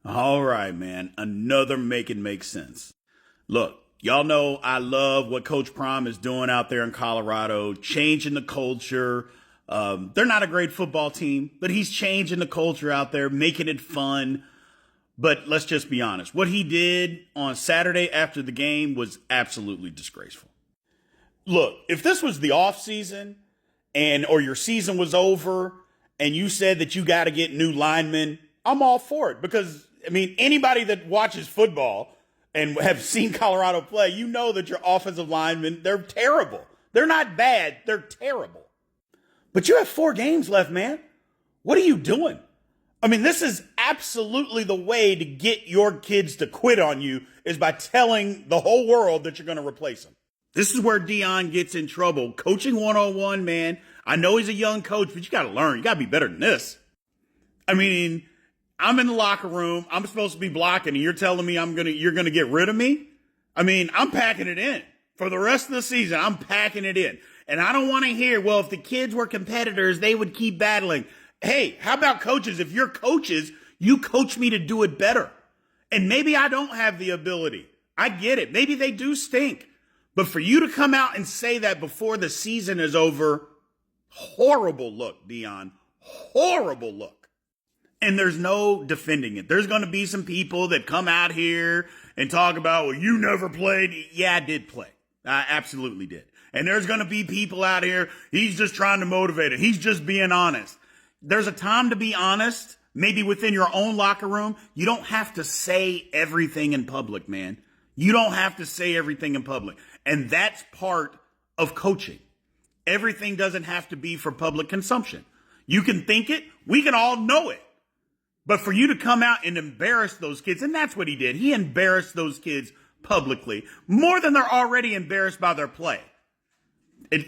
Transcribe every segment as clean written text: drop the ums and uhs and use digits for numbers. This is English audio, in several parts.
All right, man. Another make it make sense. Look, y'all know I love what Coach Prime is doing out there in Colorado, changing the culture. They're not a great football team, but he's changing the culture out there, making it fun. But let's just be honest. What he did on Saturday after the game was absolutely disgraceful. Look, if this was the off season or your season was over and you said that you got to get new linemen, I'm all for it because anybody that watches football and have seen Colorado play, you know that your offensive linemen, they're terrible. They're not bad, they're terrible. But you have 4 games left, man. What are you doing? This is absolutely the way to get your kids to quit on you is by telling the whole world that you're going to replace them. This is where Deion gets in trouble. Coaching 101, man. I know he's a young coach, but you got to learn. You got to be better than this. I'm in the locker room. I'm supposed to be blocking, and you're telling me you're going to get rid of me? I'm packing it in. For the rest of the season, I'm packing it in. And I don't want to hear, well, if the kids were competitors, they would keep battling. Hey, how about coaches? If you're coaches, you coach me to do it better. And maybe I don't have the ability. I get it. Maybe they do stink. But for you to come out and say that before the season is over, horrible look, Deion. Horrible look. And there's no defending it. There's going to be some people that come out here and talk about, well, you never played. Yeah, I did play. I absolutely did. And there's going to be people out here, he's just trying to motivate it. He's just being honest. There's a time to be honest, maybe within your own locker room. You don't have to say everything in public, man. You don't have to say everything in public. And that's part of coaching. Everything doesn't have to be for public consumption. You can think it. We can all know it. But for you to come out and embarrass those kids, and that's what he did. He embarrassed those kids publicly more than they're already embarrassed by their play.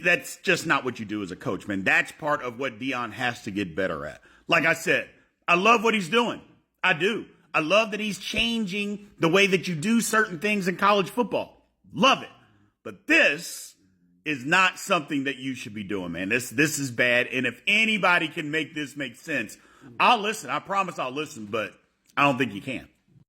That's just not what you do as a coach, man. That's part of what Deion has to get better at. Like I said, I love what he's doing. I do. I love that he's changing the way that you do certain things in college football. Love it. But this is not something that you should be doing, man. This is bad. And if anybody can make this make sense, I'll listen. I promise I'll listen, but I don't think you can.